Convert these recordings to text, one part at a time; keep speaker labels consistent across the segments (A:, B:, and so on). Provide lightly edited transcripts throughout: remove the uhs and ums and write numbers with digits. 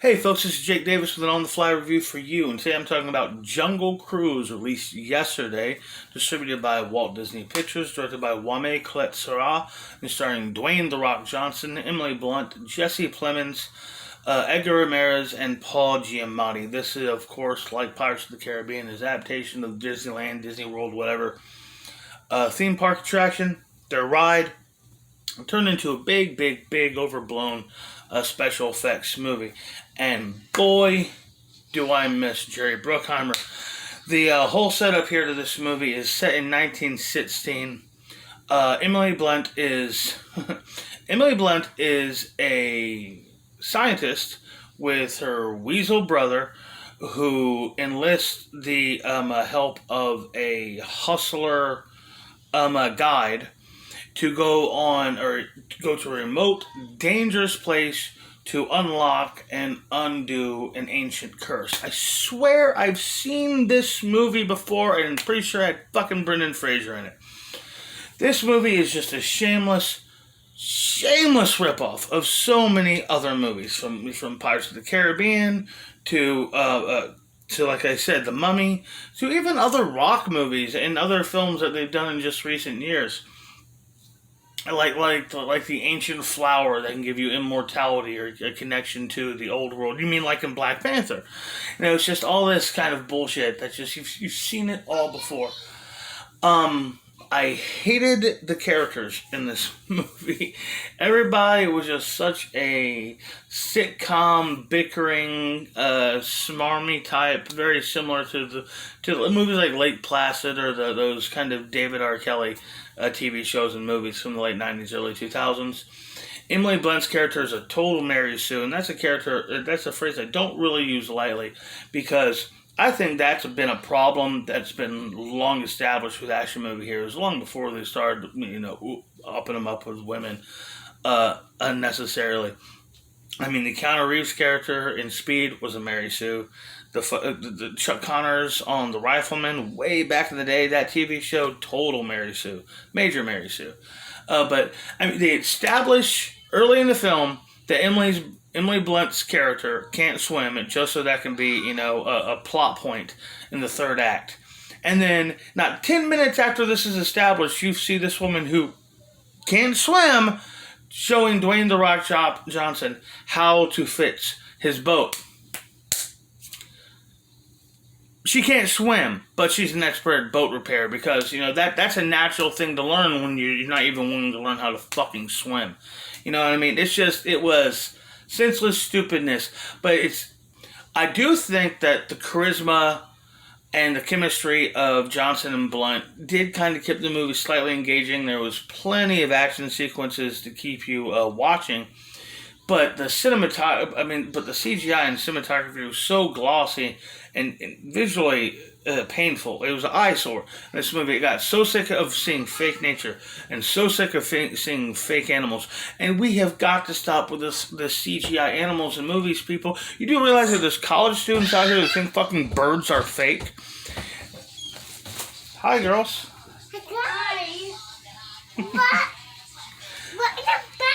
A: Hey folks, this is Jake Davis with an on-the-fly review for you, and today I'm talking about Jungle Cruise, released yesterday, distributed by Walt Disney Pictures, directed by Wame Klet-Sarah, and starring Dwayne "The Rock" Johnson, Emily Blunt, Jesse Plemons, Edgar Ramirez, and Paul Giamatti. This is, of course, like Pirates of the Caribbean, is adaptation of Disneyland, Disney World, whatever, theme park attraction. Their ride turned into a big, overblown special effects movie. And boy, do I miss Jerry Bruckheimer. The whole setup here to this movie is set in 1916. Emily Blunt is Emily Blunt is a scientist with her weasel brother who enlists the help of a hustler guide to go to a remote, dangerous place to unlock and undo an ancient curse. I swear I've seen this movie before, and I'm pretty sure I had fucking Brendan Fraser in it. This movie is just a shameless ripoff of so many other movies, from Pirates of the Caribbean to like I said, The Mummy, to even other rock movies and other films that they've done in just recent years. Like the ancient flower that can give you immortality or a connection to the old world. You mean like in Black Panther? It's just all this kind of bullshit that just you've seen it all before. I hated the characters in this movie. Everybody was just such a sitcom, bickering, smarmy type, very similar to the movies like Lake Placid or those kind of David R. Kelly TV shows and movies from the late 90s, early 2000s. Emily Blunt's character is a total Mary Sue, and that's a phrase I don't really use lightly, because I think that's been a problem that's been long established with action movie heroes, long before they started, upping them up with women unnecessarily. I mean, the Keanu Reeves character in Speed was a Mary Sue. The Chuck Connors on The Rifleman, way back in the day, that TV show, total Mary Sue. Major Mary Sue. But, I mean, they establish early in the film that Emily Blunt's character can't swim, and just so that can be, a plot point in the third act. And then, not 10 minutes after this is established, you see this woman who can't swim showing Dwayne "The Rock" Johnson how to fix his boat. She can't swim, but she's an expert at boat repair, because, that's a natural thing to learn when you're not even willing to learn how to fucking swim. You know what I mean? It was senseless stupidness, but I do think that the charisma and the chemistry of Johnson and Blunt did kind of keep the movie slightly engaging. There was plenty of action sequences to keep you watching, but the CGI and cinematography was so glossy and visually painful. It was an eyesore. This movie got so sick of seeing fake nature and so sick of seeing fake animals. And we have got to stop with this CGI animals in movies, people. You do realize that there's college students out here that think fucking birds are fake? Hi, girls.
B: Hi. What?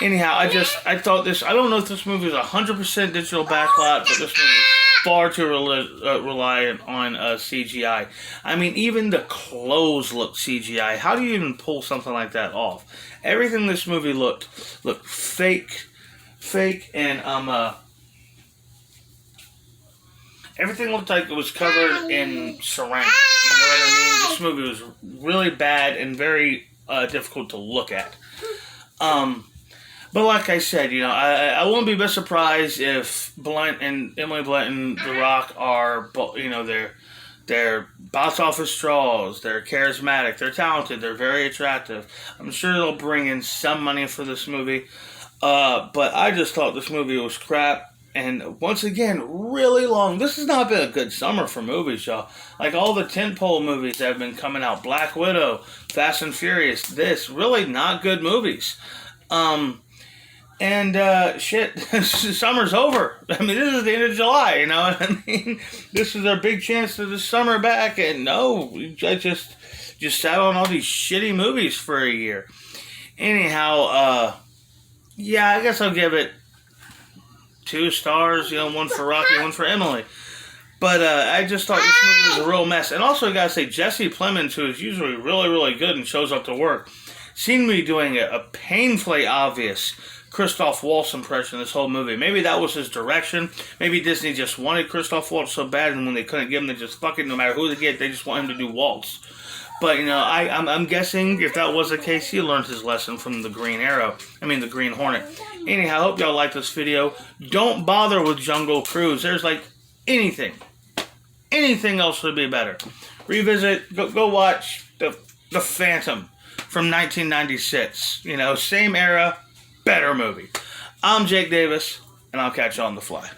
A: Anyhow, I don't know if this movie is 100% digital backlot, but this movie is far too reliant on CGI. I mean, even the clothes look CGI. How do you even pull something like that off? Everything in this movie looked fake, and everything looked like it was covered in saran. You know what I mean? This movie was really bad and very difficult to look at. But like I said, I won't be surprised if Emily Blunt and The Rock are, they're box office draws, they're charismatic, they're talented, they're very attractive. I'm sure they'll bring in some money for this movie. But I just thought this movie was crap. And once again, really long. This has not been a good summer for movies, y'all. Like all the tentpole movies that have been coming out, Black Widow, Fast and Furious, really not good movies. Shit, summer's over. I mean, this is the end of July, you know what I mean? This is our big chance to the summer back, and no, I just sat on all these shitty movies for a year. Anyhow, yeah, I guess I'll give it 2 stars, one for Rocky, one for Emily. But I just thought this movie was a real mess. And also, I gotta say, Jesse Plemons, who is usually really, really good and shows up to work, seemed to be doing a painfully obvious Christoph Waltz impression this whole movie. Maybe that was his direction. Maybe Disney just wanted Christoph Waltz so bad, and when they couldn't give him, they just fuck it, no matter who they get, they just want him to do Waltz. But, I'm guessing if that was the case, he learned his lesson from the Green Hornet. Anyhow, I hope y'all like this video. Don't bother with Jungle Cruise. There's anything else would be better. Revisit, go watch the Phantom from 1996. Same era, better movie. I'm Jake Davis, and I'll catch you on the fly.